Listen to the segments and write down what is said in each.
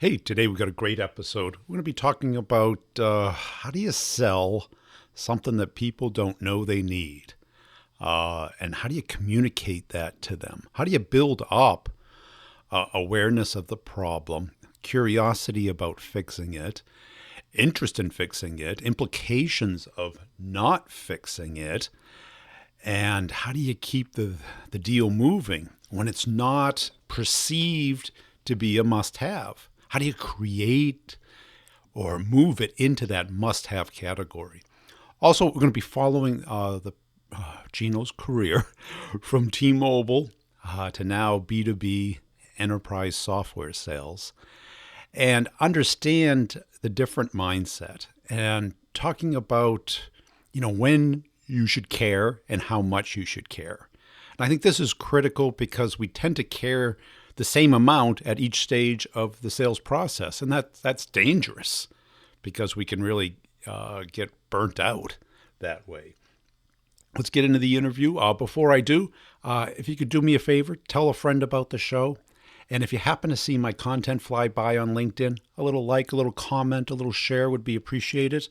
Hey, today we got a great episode. We're going to be talking about how do you sell something that people don't know they need? And how do you communicate that to them? How do you build up awareness of the problem, curiosity about fixing it, interest in fixing it, implications of not fixing it, and how do you keep the deal moving when it's not perceived to be a must have? How do you create or move it into that must have category? Also, we're going to be following Gino's career from T-Mobile to now B2B enterprise software sales and understand the different mindset and talking about, when you should care and how much you should care. And I think this is critical because we tend to care the same amount at each stage of the sales process. And that's dangerous because we can really get burnt out that way. Let's get into the interview. Before I do, if you could do me a favor, tell a friend about the show. And if you happen to see my content fly by on LinkedIn, a little like, a little comment, a little share would be appreciated.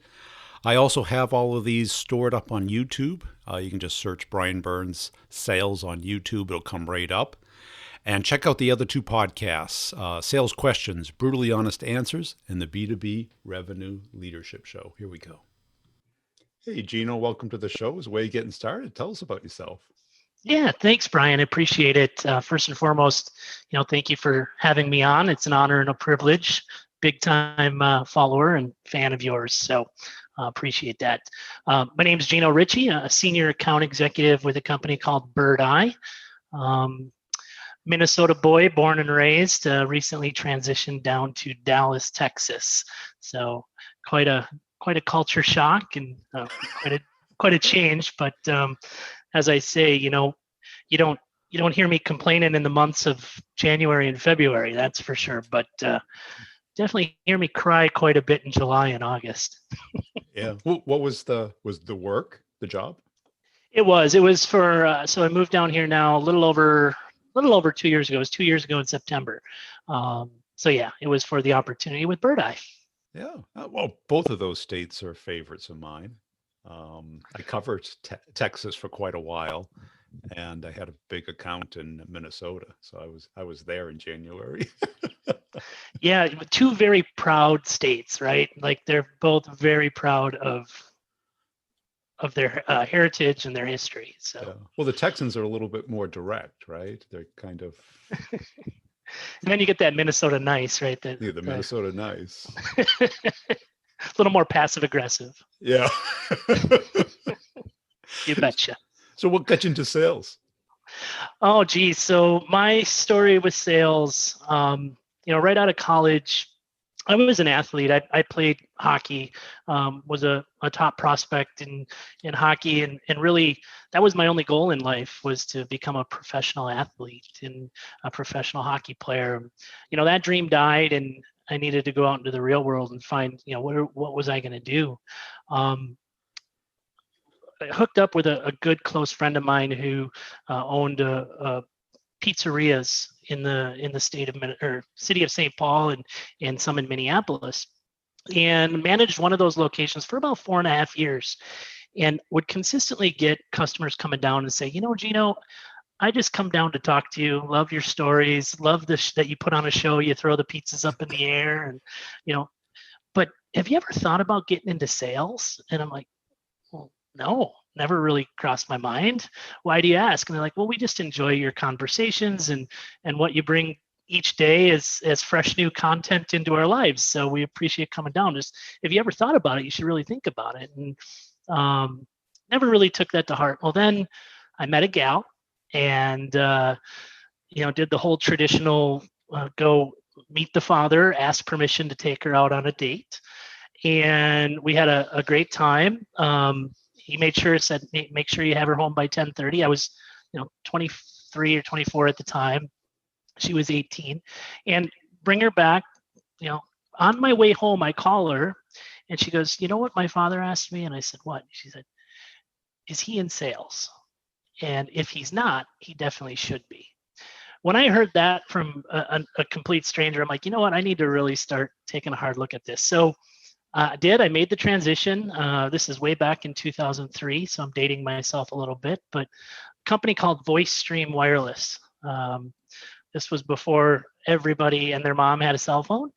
I also have all of these stored up on YouTube. You can just search Brian Burns Sales on YouTube. It'll come right up. And check out the other two podcasts, Sales Questions, Brutally Honest Answers, and the B2B Revenue Leadership Show. Here we go. Hey, Gino, welcome to the show. Is way getting started. Tell us about yourself. Yeah, thanks, Brian. I appreciate it. First and foremost, thank you for having me on. It's an honor and a privilege. Big time follower and fan of yours. So appreciate that. My name is Gino Ritchie, a senior account executive with a company called Bird Eye. Minnesota boy, born and raised, recently transitioned down to Dallas, Texas. So quite a culture shock and quite a change. But as I say, you don't hear me complaining in the months of January and February, that's for sure. But definitely hear me cry quite a bit in July and August. Yeah. What was the work, the job? It was for so I moved down here now a little over 2 years ago. It was 2 years ago in September. So yeah, it was for the opportunity with Bird Eye. Yeah. Well, both of those states are favorites of mine. I covered Texas for quite a while, and I had a big account in Minnesota, so I was there in January. Yeah, two very proud states, right? Like they're both very proud of their heritage and their history. So Yeah. Well, the Texans are a little bit more direct, right? They're kind of and then you get that Minnesota nice, right? the Minnesota nice. A little more passive aggressive. Yeah. You betcha. So what got you into sales? Oh, geez. So my story with sales, right out of college, I was an athlete. I played hockey, was a top prospect in hockey, and really that was my only goal in life, was to become a professional athlete and a professional hockey player. That dream died, and I needed to go out into the real world and find, what was I going to do? I hooked up with a good close friend of mine who owned pizzerias in the state of or city of St. Paul and some in Minneapolis, and managed one of those locations for about 4.5 years, and would consistently get customers coming down and say, Gino, I just come down to talk to you. Love your stories. Love that you put on a show. You throw the pizzas up in the air, and but have you ever thought about getting into sales? And I'm like, well, no, never really crossed my mind. Why do you ask? And they're like, well, we just enjoy your conversations and what you bring each day as fresh new content into our lives. So we appreciate coming down. Just if you ever thought about it, you should really think about it. And never really took that to heart. Well, then I met a gal and did the whole traditional go meet the father, ask permission to take her out on a date. And we had a great time. He made sure, said, make sure you have her home by 10:30. I was, 23 or 24 at the time. She was 18. And bring her back, on my way home, I call her and she goes, you know what my father asked me? And I said, what? She said, is he in sales? And if he's not, he definitely should be. when I heard that from a complete stranger, I'm like, you know what? I need to really start taking a hard look at this. So I made the transition. This is way back in 2003, so I'm dating myself a little bit, but a company called Voice Stream Wireless. This was before everybody and their mom had a cell phone,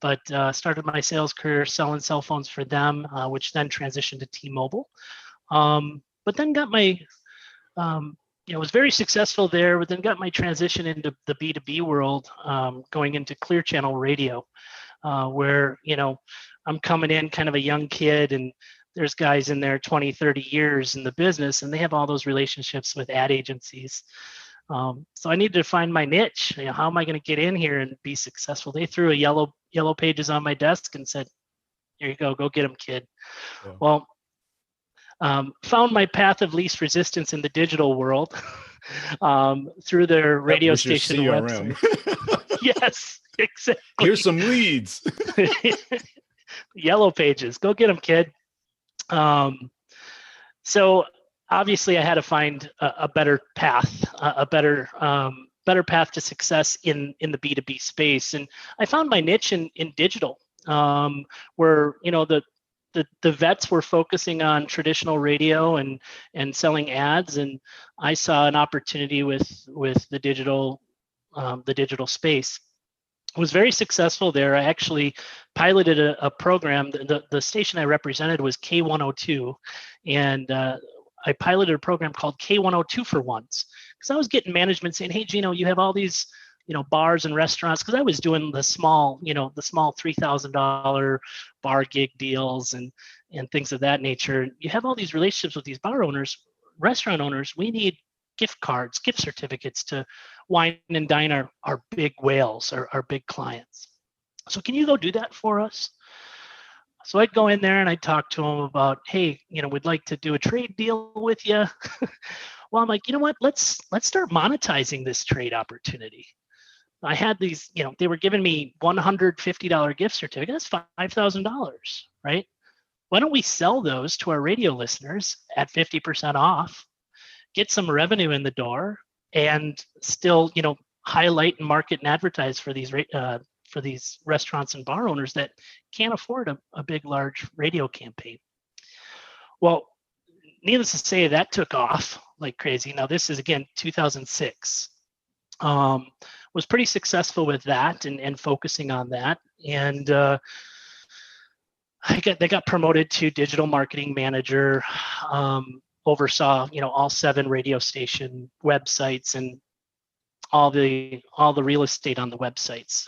but started my sales career selling cell phones for them, which then transitioned to T-Mobile. But then got my, was very successful there, but then got my transition into the B2B world, going into Clear Channel Radio, where, I'm coming in kind of a young kid, and there's guys in there 20, 30 years in the business, and they have all those relationships with ad agencies. So I needed to find my niche. How am I going to get in here and be successful? They threw a yellow pages on my desk and said, "Here you go get them, kid." Yeah. Well, found my path of least resistance in the digital world through their radio station website. Yes, exactly. Here's some leads. Yellow pages, go get them, kid. So obviously I had to find a better path, a better path to success in the B2B space. And I found my niche in digital, where, the vets were focusing on traditional radio and selling ads. And I saw an opportunity with the digital space. Was very successful there. I actually piloted a program. The station I represented was K102, and I piloted a program called K102 for Once, because I was getting management saying, "Hey, Gino, you have all these, bars and restaurants," because I was doing the small $3,000 bar gig deals and things of that nature. You have all these relationships with these bar owners, restaurant owners. We need gift cards, gift certificates to wine and dine our big whales, our big clients. So can you go do that for us? So I'd go in there and I'd talk to them about, "Hey, we'd like to do a trade deal with you." Well, I'm like, you know what? Let's start monetizing this trade opportunity. I had these, they were giving me $150 gift certificate. That's $5,000, right? Why don't we sell those to our radio listeners at 50% off, get some revenue in the door, and still, highlight and market and advertise for these restaurants and bar owners that can't afford a big, large radio campaign. Well, needless to say, that took off like crazy. Now, this is, again, 2006. Was pretty successful with that and focusing on that. And they got promoted to digital marketing manager, oversaw, all 7 radio station websites and all the real estate on the websites,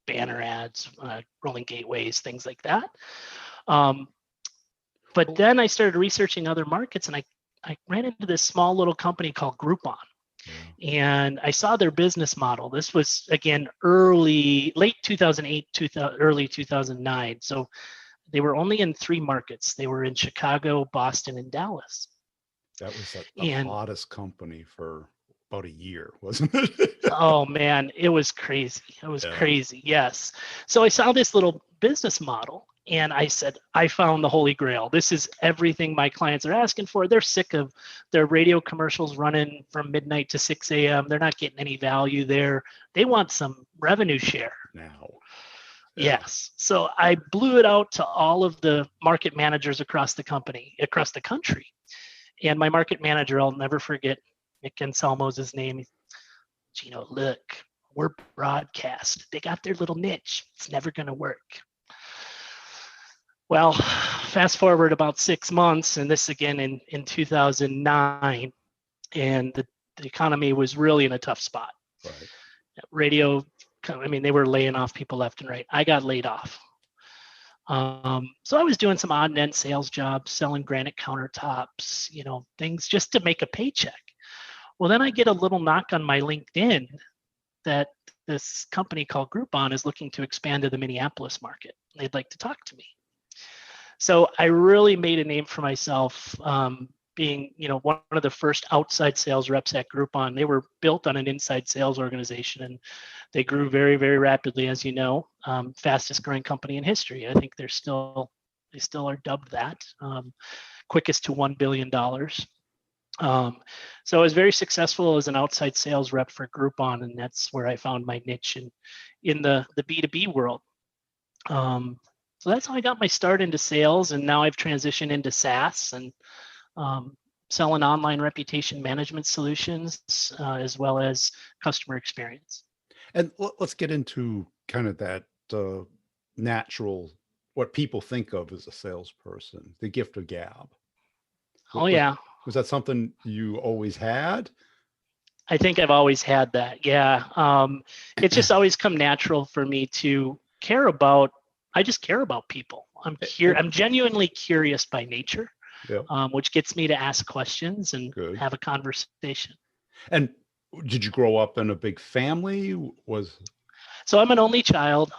banner ads, rolling gateways, things like that. But then I started researching other markets, and I ran into this small little company called Groupon. And I saw their business model. This was, again, late 2008, early 2009. So they were only in 3 markets. They were in Chicago, Boston, and Dallas. That was the hottest company for about a year, wasn't it? Oh, man, it was crazy. It was crazy, yes. So I saw this little business model, and I said, I found the Holy Grail. This is everything my clients are asking for. They're sick of their radio commercials running from midnight to 6 a.m. They're not getting any value there. They want some revenue share now. Yes. So I blew it out to all of the market managers across the country. And my market manager, I'll never forget, Nick Anselmo's his name. Gino, look, we're broadcast. They got their little niche. It's never going to work. Well, fast forward about 6 months, and this again in 2009, and the economy was really in a tough spot. Right. Radio, they were laying off people left and right. I got laid off. So I was doing some odd and end sales jobs, selling granite countertops, things just to make a paycheck. Well, then I get a little knock on my LinkedIn that this company called Groupon is looking to expand to the Minneapolis market. They'd like to talk to me. So I really made a name for myself, being, one of the first outside sales reps at Groupon. They were built on an inside sales organization, and they grew very, very rapidly, as you know, fastest growing company in history. I think they still are dubbed that, quickest to $1 billion. So I was very successful as an outside sales rep for Groupon, and that's where I found my niche in the B2B world. So that's how I got my start into sales, and now I've transitioned into SaaS and selling online reputation management solutions as well as customer experience. And let's get into kind of that natural, what people think of as a salesperson, the gift of gab. Oh Was, yeah, was that something you always had? I think I've always had that. Yeah, it's just always come natural for me to care about. I just care about people. I'm genuinely curious by nature, Yeah, which gets me to ask questions and good. have a conversation. And did you grow up in a big family? So I'm an only child.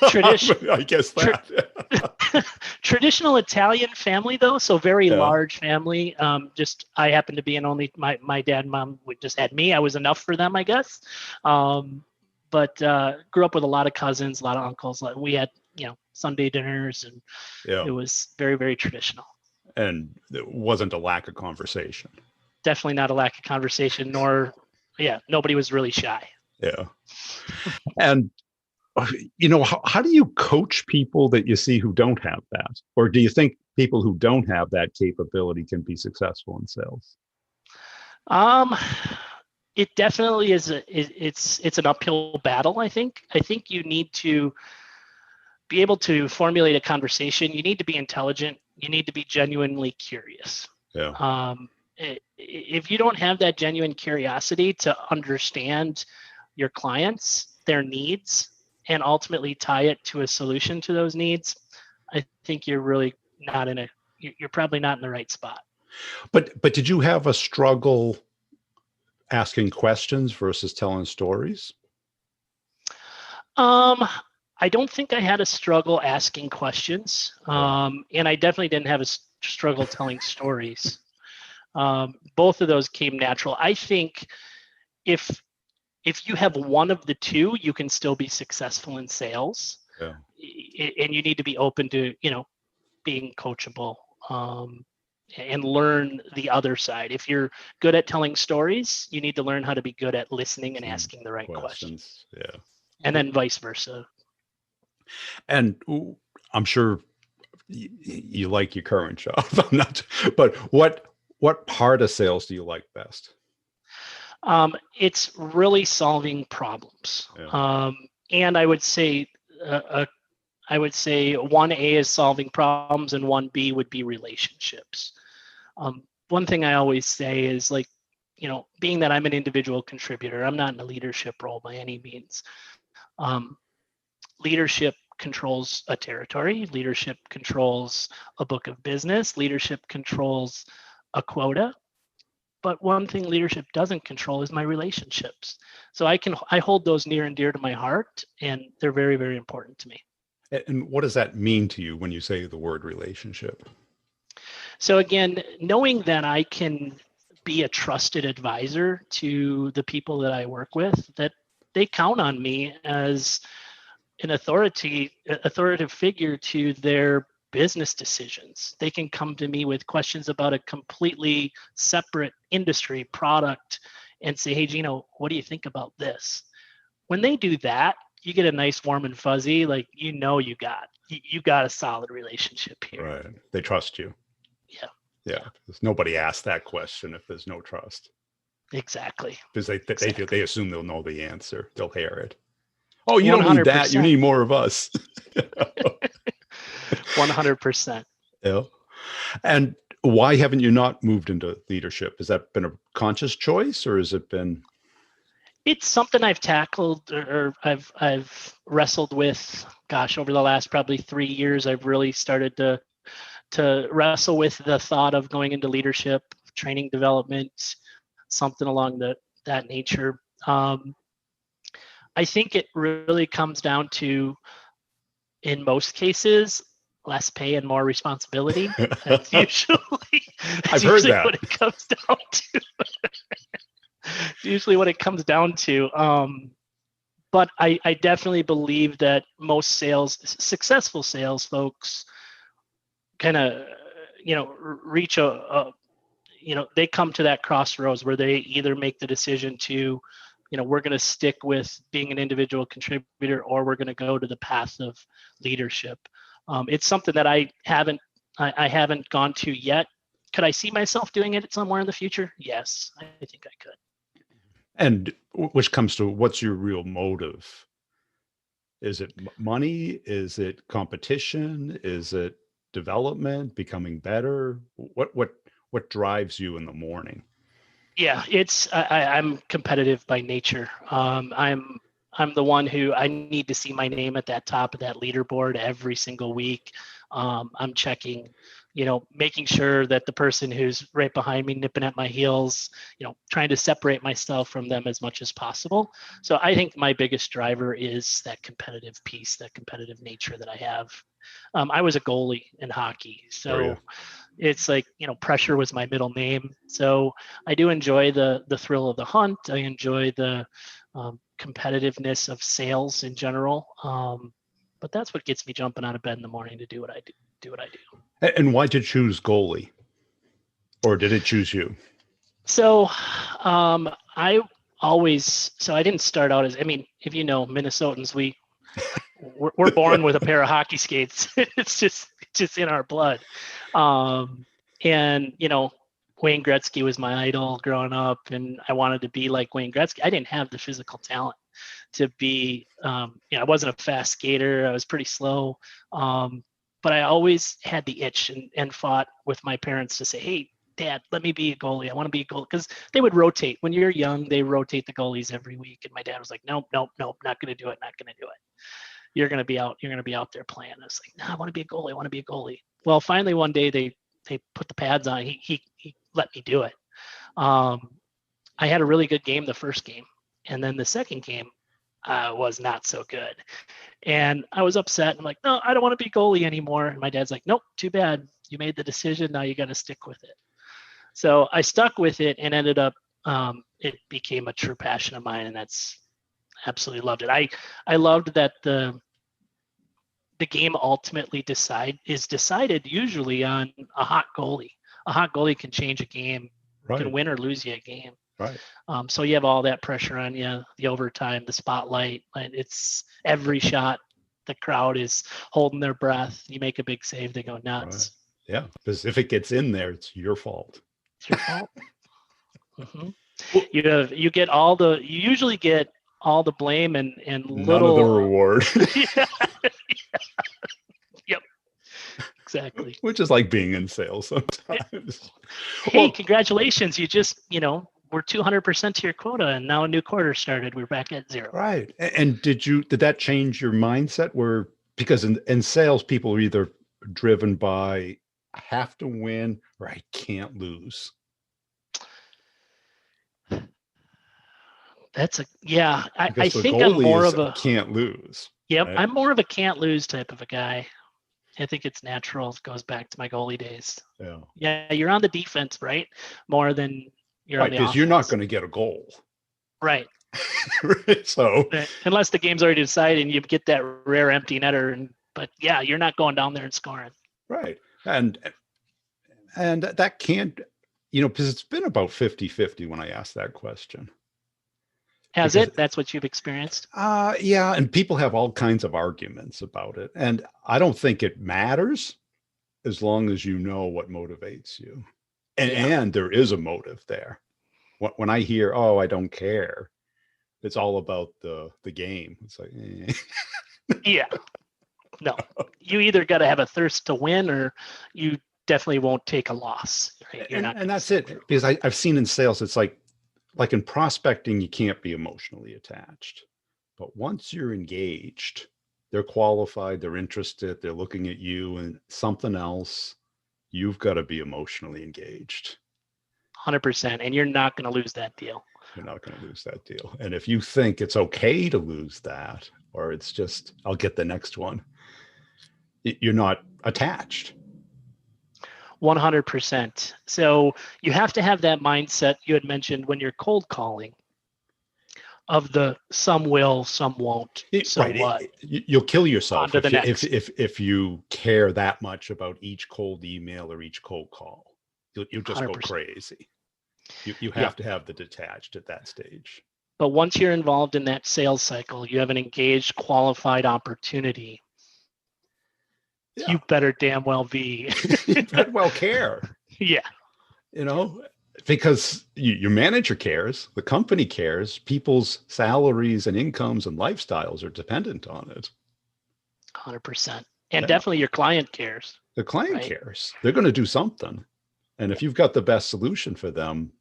Tradition, I guess tr- that. Traditional Italian family though, so very Yeah. large family. Just I happen to be an only. My dad and mom just had me. I was enough for them, I guess. But grew up with a lot of cousins, a lot of uncles. We had Sunday dinners, and Yeah. it was very, very traditional. And there wasn't a lack of conversation. Definitely not a lack of conversation, nor nobody was really shy. Yeah. And how do you coach people that you see who don't have that? Or do you think people who don't have that capability can be successful in sales? It definitely is. It's an uphill battle. I think you need to be able to formulate a conversation. You need to be intelligent. You need to be genuinely curious. Yeah. If you don't have that genuine curiosity to understand your clients, their needs, and ultimately tie it to a solution to those needs, I think you're really not you're probably not in the right spot. But did you have a struggle asking questions versus telling stories? I don't think I had a struggle asking questions, and I definitely didn't have a struggle telling stories. Both of those came natural. I think if you have one of the two, you can still be successful in sales. Yeah. And you need to be open to being coachable and learn the other side. If you're good at telling stories, you need to learn how to be good at listening and asking the right questions. Yeah. And then vice versa. And I'm sure you like your current job. I'm not, but what part of sales do you like best? It's really solving problems. Yeah. And I would say 1A is solving problems and 1B would be relationships. One thing I always say is being that I'm an individual contributor, I'm not in a leadership role by any means. Leadership controls a territory. Leadership controls a book of business. Leadership controls a quota. But one thing leadership doesn't control is my relationships. So I hold those near and dear to my heart, and they're very, very important to me. And what does that mean to you when you say the word relationship? So again, knowing that I can be a trusted advisor to the people that I work with, that they count on me as an authoritative figure to their business decisions. They can come to me with questions about a completely separate industry product and say, hey, Gino, what do you think about this? When they do that, you get a nice warm and fuzzy, like, you got a solid relationship here. Right. They trust you. Yeah. Yeah. Because nobody asks that question if there's no trust. Exactly. Because they assume they'll know the answer. They'll hear it. Oh, you don't need that. 100%. You need more of us. 100%. Yeah. And why haven't you not moved into leadership? Has that been a conscious choice, or has it been? It's something I've tackled or I've wrestled with. Gosh, over the last probably 3 years, I've really started to wrestle with the thought of going into leadership, training development, something along that nature. I think it really comes down to, in most cases, less pay and more responsibility. That's usually what it comes down to. It's usually what it comes down to. But I definitely believe that most successful sales folks kind of, reach they come to that crossroads where they either make the decision to, we're going to stick with being an individual contributor, or we're going to go to the path of leadership. It's something that I haven't gone to yet. Could I see myself doing it somewhere in the future? Yes, I think I could. And which comes to, what's your real motive? Is it money? Is it competition? Is it development, becoming better? What drives you in the morning? Yeah, I'm competitive by nature. I'm the one who I need to see my name at that top of that leaderboard every single week. I'm checking, making sure that the person who's right behind me, nipping at my heels, trying to separate myself from them as much as possible. So I think my biggest driver is that competitive piece, that competitive nature that I have. I was a goalie in hockey, so it's like, pressure was my middle name. So I do enjoy the thrill of the hunt. I enjoy the competitiveness of sales in general. But that's what gets me jumping out of bed in the morning to do what I do. And why did you choose goalie? Or did it choose you? So I didn't start out as, if Minnesotans, we're born with a pair of hockey skates. It's just in our blood. And Wayne Gretzky was my idol growing up, and I wanted to be like Wayne Gretzky. I didn't have the physical talent to be, I wasn't a fast skater. I was pretty slow. But I always had the itch and fought with my parents to say, hey, Dad, let me be a goalie. I want to be a goalie. Because they would rotate. When you're young, they rotate the goalies every week. And my dad was like, nope, not going to do it. You're going to be out there playing. I was like, no, I want to be a goalie. Well, finally one day they put the pads on. He let me do it. I had a really good game the first game. And then the second game was not so good. And I was upset. I'm like, no, I don't want to be goalie anymore. And my dad's like, nope, too bad. You made the decision. Now you got to stick with it. So I stuck with it and ended up, it became a true passion of mine. And that's absolutely loved it. I loved that the game ultimately is decided usually on a hot goalie. A hot goalie can change a game, can win or lose you a game. Right. So you have all that pressure on you, the overtime, the spotlight. It's every shot. The crowd is holding their breath. You make a big save, they go nuts. Right. Yeah, because if it gets in there, it's your fault. It's your fault. Mm-hmm. You usually get all the blame and none little of the reward. Yeah. Yep. Exactly. Which is like being in sales sometimes. Hey, congratulations! You just we're 200% to your quota, and now a new quarter started. We're back at zero. Right. And did that change your mindset? Because in sales, people are either driven by I have to win or I can't lose. I think I'm more of a can't lose. Yep, right? I'm more of a can't lose type of a guy. I think it's natural. It goes back to my goalie days. Yeah, you're on the defense, right? More than you're on the offense. Because you're not going to get a goal. Right. So unless the game's already decided and you get that rare empty netter, but yeah, you're not going down there and scoring. Right. And that can't, because it's been about 50-50 when I asked that question. That's what you've experienced? Yeah. And people have all kinds of arguments about it. And I don't think it matters as long as you know what motivates you. And there is a motive there. When I hear, oh, I don't care, it's all about the game. It's like, Yeah. No, you either got to have a thirst to win or you definitely won't take a loss. Right? And that's it. Because I've seen in sales, it's like in prospecting, you can't be emotionally attached. But once you're engaged, they're qualified, they're interested, they're looking at you and something else, you've got to be emotionally engaged. 100%. And you're not going to lose that deal. You're not going to lose that deal. And if you think it's okay to lose that, or it's just, I'll get the next one, you're not attached. 100%. So you have to have that mindset you had mentioned when you're cold calling of the some will, some won't. So right. What? You'll kill yourself if you care that much about each cold email or each cold call. You'll just go 100%. crazy. You Yeah. have to have the detached at that stage. But once you're involved in that sales cycle, you have an engaged, qualified opportunity. Yeah. You better damn well be. You better well care. Yeah. Because your manager cares, the company cares, people's salaries and incomes and lifestyles are dependent on it. 100%. And Yeah. definitely your client cares. The client right? cares. They're going to do something. And if you've got the best solution for them,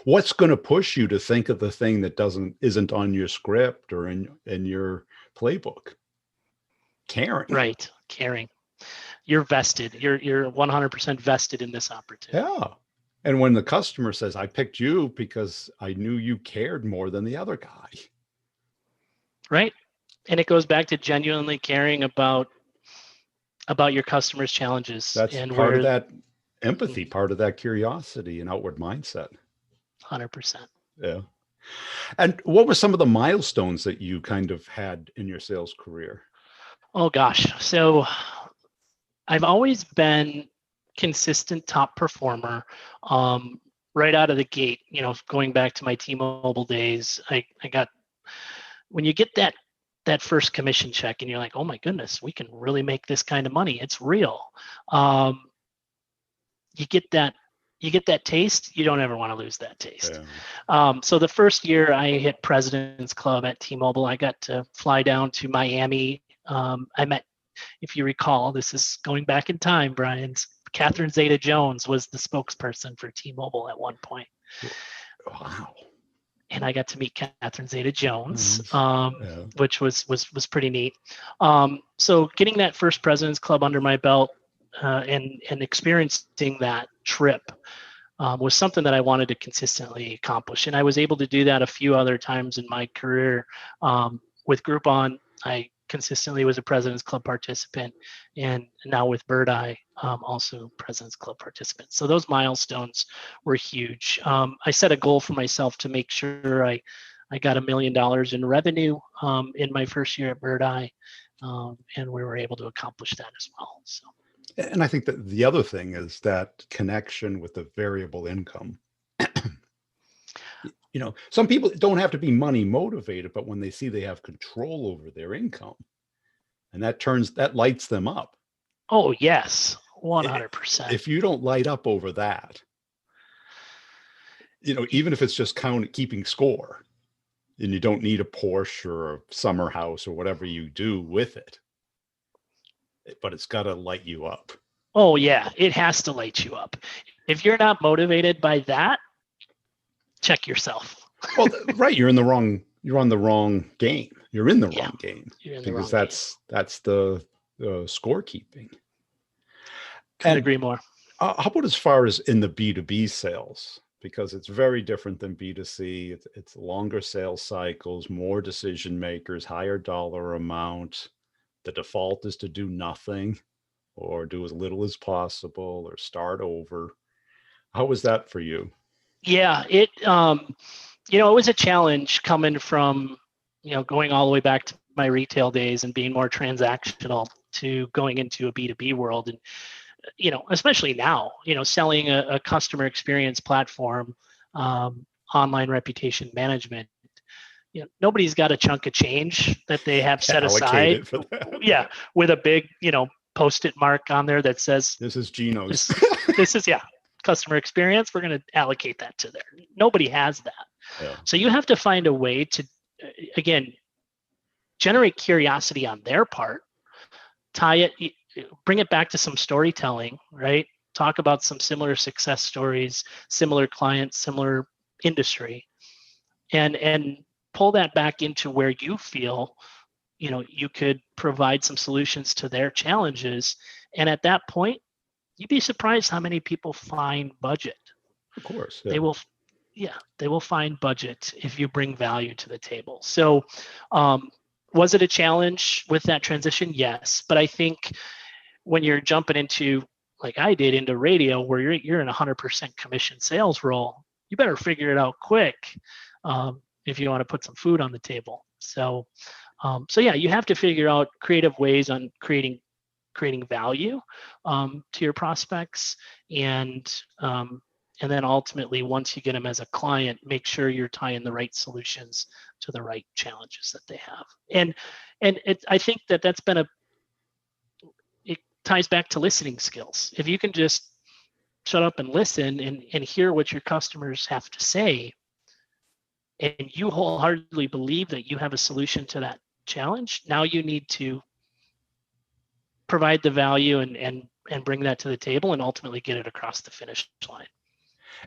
what's going to push you to think of the thing that isn't on your script or in your playbook? Caring. Right. Caring. You're vested. You're 100% vested in this opportunity. Yeah. And when the customer says, I picked you because I knew you cared more than the other guy. Right. And it goes back to genuinely caring about your customers' challenges. That's and part where of that empathy, part of that curiosity and outward mindset. 100%. Yeah. And what were some of the milestones that you kind of had in your sales career? Oh gosh. So I've always been consistent top performer. Right out of the gate, going back to my T-Mobile days, I got, when you get that first commission check and you're like, oh my goodness, we can really make this kind of money. It's real. You get that taste. You don't ever want to lose that taste. Yeah. So the first year I hit President's Club at T-Mobile, I got to fly down to Miami. I met, if you recall, this is going back in time, Brian, Catherine Zeta-Jones was the spokesperson for T-Mobile at one point. Wow. And I got to meet Catherine Zeta-Jones, Yeah. which was pretty neat. So getting that first President's Club under my belt and experiencing that trip was something that I wanted to consistently accomplish. And I was able to do that a few other times in my career. With Groupon, I consistently was a President's Club participant, and now with Bird Eye, also President's Club participant. So those milestones were huge. I set a goal for myself to make sure I got $1 million in revenue in my first year at Bird Eye, and we were able to accomplish that as well. So. And I think that the other thing is that connection with the variable income. Some people don't have to be money motivated, but when they see they have control over their income, and that lights them up. Oh, yes, 100%. If you don't light up over that, even if it's just keeping score, and you don't need a Porsche or a summer house or whatever you do with it, but it's got to light you up. Oh yeah, it has to light you up. If you're not motivated by that, check yourself. Well, right, you're on the wrong game. You're in the wrong game because that's the scorekeeping. Couldn't agree more. How about as far as in the B2B sales? Because it's very different than B2C. It's longer sales cycles, more decision makers, higher dollar amount. The default is to do nothing or do as little as possible or start over. How was that for you? Yeah, it was a challenge coming from, going all the way back to my retail days and being more transactional to going into a B2B world. And, especially now, selling a customer experience platform, online reputation management, nobody's got a chunk of change that they have set aside. For that. Yeah, with a big, Post-it mark on there that says, this is Gino's. This is, customer experience. We're going to allocate that to there. Nobody has that. Yeah. So you have to find a way to, again, generate curiosity on their part, bring it back to some storytelling, right? Talk about some similar success stories, similar clients, similar industry, and pull that back into where you feel, you could provide some solutions to their challenges. And at that point, you'd be surprised how many people find budget. Of course. Yeah. They will find budget if you bring value to the table. So was it a challenge with that transition? Yes. But I think when you're jumping into, like I did, into radio where you're in 100% commission sales role, you better figure it out quick if you want to put some food on the table. So yeah, you have to figure out creative ways on creating creating value to your prospects, and then ultimately, once you get them as a client, make sure you're tying the right solutions to the right challenges that they have. And I think that's been it ties back to listening skills. If you can just shut up and listen and hear what your customers have to say, and you wholeheartedly believe that you have a solution to that challenge, now you need to provide the value and bring that to the table and ultimately get it across the finish line.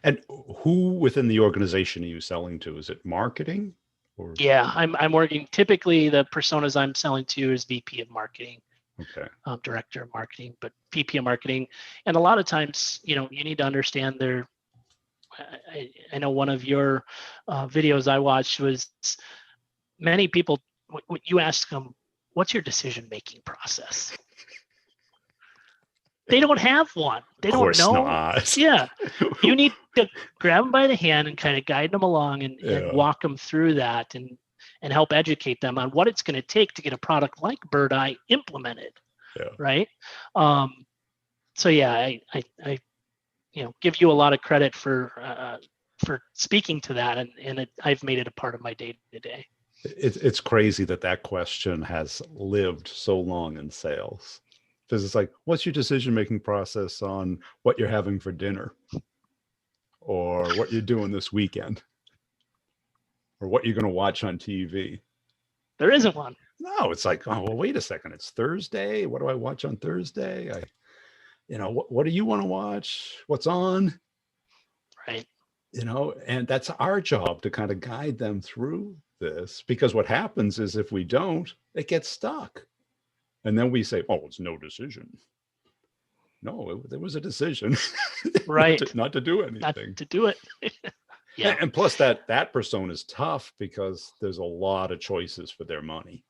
And who within the organization are you selling to? Is it marketing? Or? Yeah, I'm working. Typically, the personas I'm selling to is VP of marketing, okay, director of marketing, but VP of marketing. And a lot of times, you need to understand their. I know one of your videos I watched was many people. You ask them, "What's your decision-making process?" They don't have one. They don't know. Not. Yeah, you need to grab them by the hand and kind of guide them along and walk them through that and help educate them on what it's going to take to get a product like Bird Eye implemented. Yeah. Right. So yeah, I give you a lot of credit for speaking to that, and I've made it a part of my day to day. It's crazy that question has lived so long in sales. Because it's like, what's your decision-making process on what you're having for dinner? Or what you're doing this weekend? Or what you're going to watch on TV? There isn't one. No, it's like, oh, well, wait a second. It's Thursday. What do I watch on Thursday? What do you want to watch? What's on? Right. And that's our job to kind of guide them through this, because what happens is if we don't, it gets stuck. And then we say, oh, it's no decision. No, there was a decision. Right. not to do anything. Not to do it. Yeah. And plus that persona is tough because there's a lot of choices for their money.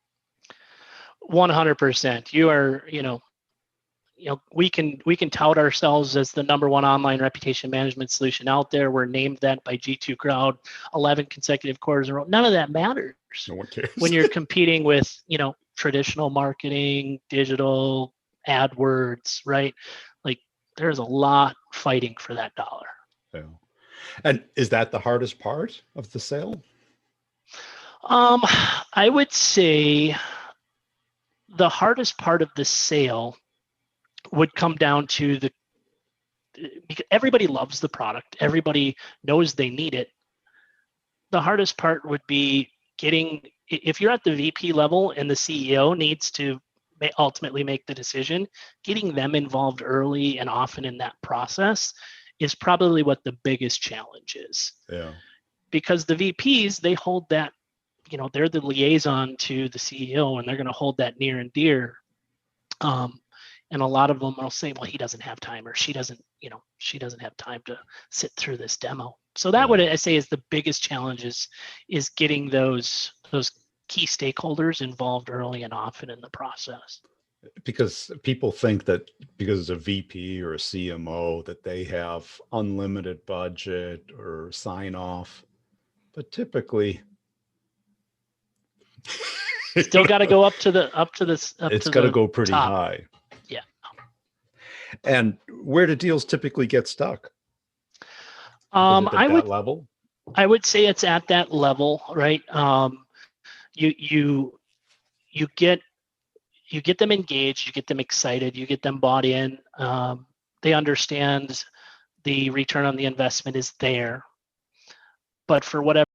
100%. You are, we can tout ourselves as the #1 online reputation management solution out there. We're named that by G2 Crowd 11 consecutive quarters in a row. None of that matters. No one cares. When you're competing with, traditional marketing, digital, AdWords, right? Like there's a lot fighting for that dollar. Yeah. And is that the hardest part of the sale? I would say the hardest part of the sale would come down to because everybody loves the product. Everybody knows they need it. The hardest part would be if you're at the VP level and the CEO needs to ultimately make the decision, getting them involved early and often in that process is probably what the biggest challenge is. Yeah. Because the VPs, they hold that, they're the liaison to the CEO, and they're going to hold that near and dear. And a lot of them will say, well, he doesn't have time, or she doesn't have time to sit through this demo. So that would, I say, is the biggest challenge is getting those key stakeholders involved early and often in the process. Because people think that because it's a VP or a CMO that they have unlimited budget or sign off, but typically still got to go up to the it's got to go pretty top. high. Yeah. And where do deals typically get stuck? I would say it's at that level, right? You get them engaged, you get them excited, you get them bought in. They understand the return on the investment is there, but for whatever